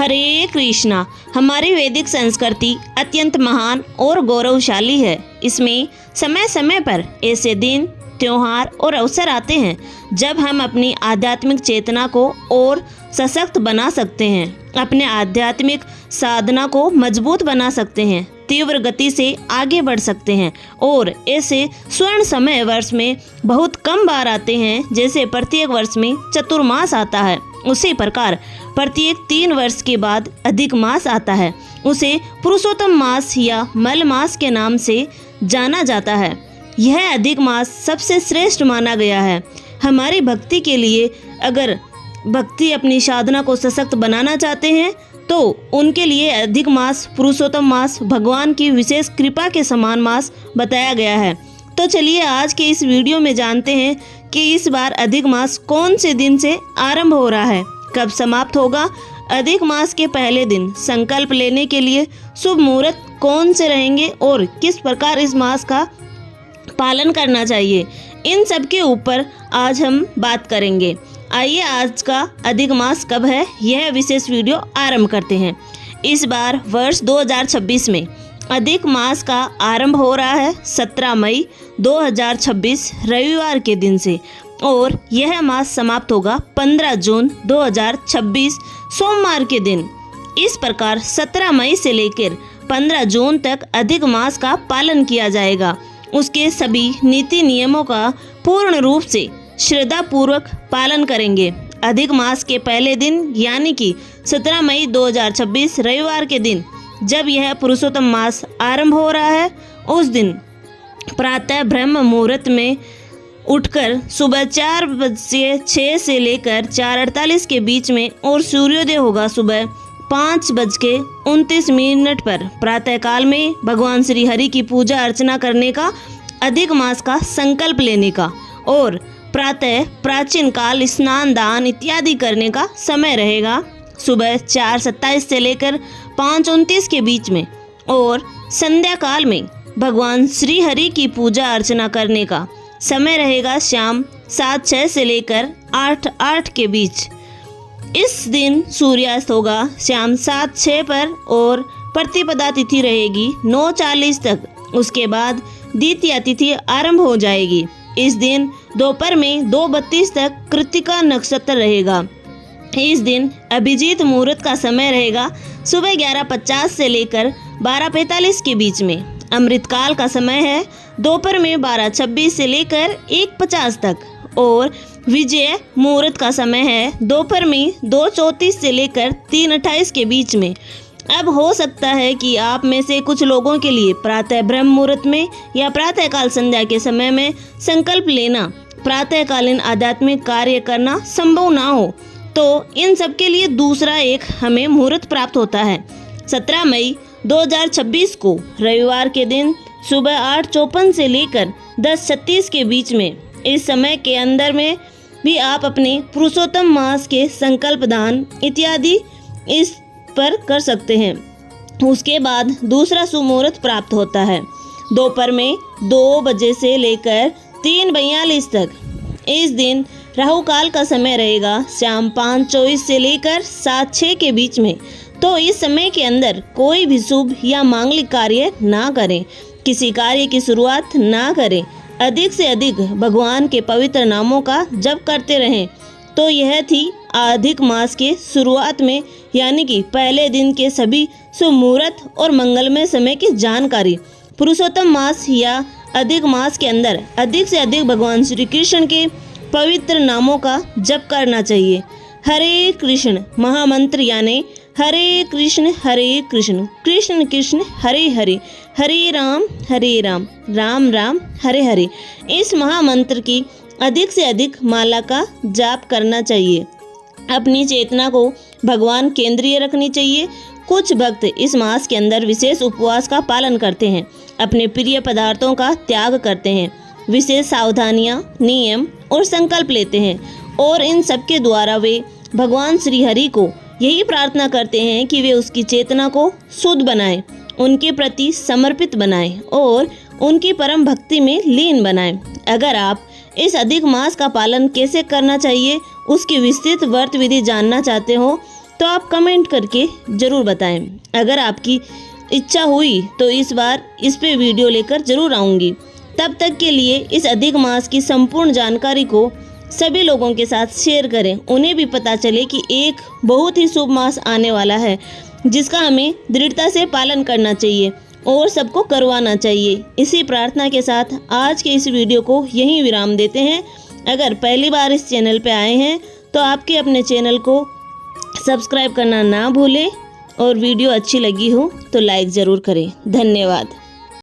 हरे कृष्णा। हमारी वैदिक संस्कृति अत्यंत महान और गौरवशाली है। इसमें समय समय पर ऐसे दिन, त्योहार और अवसर आते हैं जब हम अपनी आध्यात्मिक चेतना को और सशक्त बना सकते हैं, अपने आध्यात्मिक साधना को मजबूत बना सकते हैं, तीव्र गति से आगे बढ़ सकते हैं। और ऐसे स्वर्ण समय वर्ष में बहुत कम बार आते हैं। जैसे प्रत्येक वर्ष में चतुर्मास आता है, उसी प्रकार प्रत्येक 3 वर्ष के बाद अधिक मास आता है। उसे पुरुषोत्तम मास या मल मास के नाम से जाना जाता है। यह अधिक मास सबसे श्रेष्ठ माना गया है हमारी भक्ति के लिए। अगर भक्ति अपनी साधना को सशक्त बनाना चाहते हैं तो उनके लिए अधिक मास, पुरुषोत्तम मास भगवान की विशेष कृपा के समान मास बताया गया है। तो चलिए आज के इस वीडियो में जानते हैं कि इस बार अधिक मास कौन से दिन से आरंभ हो रहा है, कब समाप्त होगा। अधिक मास के पहले दिन संकल्प लेने के लिए शुभ मुहूर्त कौन से रहेंगे और किस प्रकार इस मास का पालन करना चाहिए, इन सब के ऊपर आज हम बात करेंगे। आइए आज का अधिक मास कब है यह विशेष वीडियो आरंभ करते हैं। इस बार वर्ष 2026 में अधिक मास का आरंभ हो रहा है 17 मई 2026 रविवार के दिन से और यह मास समाप्त होगा 15 जून 2026 सोमवार के दिन। इस प्रकार 17 मई से लेकर 15 जून तक अधिक मास का पालन किया जाएगा। उसके सभी नीति नियमों का पूर्ण रूप से श्रद्धा पूर्वक पालन करेंगे। अधिक मास के पहले दिन यानी कि 17 मई 2026 रविवार के दिन जब यह पुरुषोत्तम मास आरंभ हो रहा है, उस दिन प्रातः ब्रह्म मुहूर्त में उठकर सुबह 4:06 से लेकर 4:48 के बीच में और सूर्योदय होगा सुबह 5:29 पर। प्रातःकाल में भगवान श्री हरि की पूजा अर्चना करने का, अधिक मास का संकल्प लेने का और प्रातः प्राचीन काल स्नान दान इत्यादि करने का समय रहेगा सुबह 4:27 से लेकर 5:29 के बीच में। और संध्या काल में भगवान श्री हरि की पूजा अर्चना करने का समय रहेगा शाम 7:06 से लेकर 8:08 के बीच। इस दिन सूर्यास्त होगा शाम 7:06 पर और प्रतिपदा तिथि रहेगी 9:40 तक। उसके बाद द्वितीया तिथि आरंभ हो जाएगी। इस दिन दोपहर में 2:32 तक कृत्तिका नक्षत्र रहेगा। इस दिन अभिजीत मुहूर्त का समय रहेगा सुबह 11:50 से लेकर 12:45 के बीच में। अमृतकाल का समय है दोपहर में 12:26 से लेकर 1:50 तक और विजय मुहूर्त का समय है दोपहर में 2:34 से लेकर 3:28 के बीच में। अब हो सकता है कि आप में से कुछ लोगों के लिए प्रातः ब्रह्म मुहूर्त में या प्रातःकाल संध्या के समय में संकल्प लेना, प्रातःकालीन आध्यात्मिक कार्य करना संभव ना हो, तो इन सब के लिए दूसरा एक हमें मुहूर्त प्राप्त होता है 17 मई 2026 को रविवार के दिन सुबह 8:54 से लेकर 10:36 के बीच में। इस समय के अंदर में भी आप अपने पुरुषोत्तम मास के संकल्प दान इत्यादि इस पर कर सकते हैं। उसके बाद दूसरा सुमुहूर्त प्राप्त होता है दोपहर में 2 बजे से लेकर 3:42 तक। इस दिन राहु काल का समय रहेगा शाम 5:24 से लेकर 7:06 के बीच में। तो इस समय के अंदर कोई भी शुभ या मांगलिक कार्य ना करें, किसी कार्य की शुरुआत ना करें, अधिक से अधिक भगवान के पवित्र नामों का जप करते रहें। तो यह थी अधिक मास के शुरुआत में यानी कि पहले दिन के सभी शुभ मुहूर्त और मंगलमय समय की जानकारी। पुरुषोत्तम मास या अधिक मास के अंदर अधिक से अधिक भगवान श्री कृष्ण के पवित्र नामों का जप करना चाहिए। हरे कृष्ण महामंत्र यानी हरे कृष्ण कृष्ण कृष्ण हरे हरे, हरे राम राम राम हरे हरे, इस महामंत्र की अधिक से अधिक माला का जाप करना चाहिए। अपनी चेतना को भगवान केंद्रीय रखनी चाहिए। कुछ भक्त इस मास के अंदर विशेष उपवास का पालन करते हैं, अपने प्रिय पदार्थों का त्याग करते हैं, विशेष सावधानियां, नियम और संकल्प लेते हैं और इन सब के द्वारा वे भगवान श्री हरि को यही प्रार्थना करते हैं कि वे उसकी चेतना को शुद्ध बनाएं, उनके प्रति समर्पित बनाएं और उनकी परम भक्ति में लीन बनाएं। अगर आप इस अधिक मास का पालन कैसे करना चाहिए उसकी विस्तृत व्रत विधि जानना चाहते हो तो आप कमेंट करके ज़रूर बताएं। अगर आपकी इच्छा हुई तो इस बार इस पे वीडियो लेकर ज़रूर आऊँगी। तब तक के लिए इस अधिक मास की संपूर्ण जानकारी को सभी लोगों के साथ शेयर करें, उन्हें भी पता चले कि एक बहुत ही शुभ मास आने वाला है जिसका हमें दृढ़ता से पालन करना चाहिए और सबको करवाना चाहिए। इसी प्रार्थना के साथ आज के इस वीडियो को यहीं विराम देते हैं। अगर पहली बार इस चैनल पर आए हैं तो आपके अपने चैनल को सब्सक्राइब करना ना भूलें और वीडियो अच्छी लगी हो तो लाइक ज़रूर करें। धन्यवाद।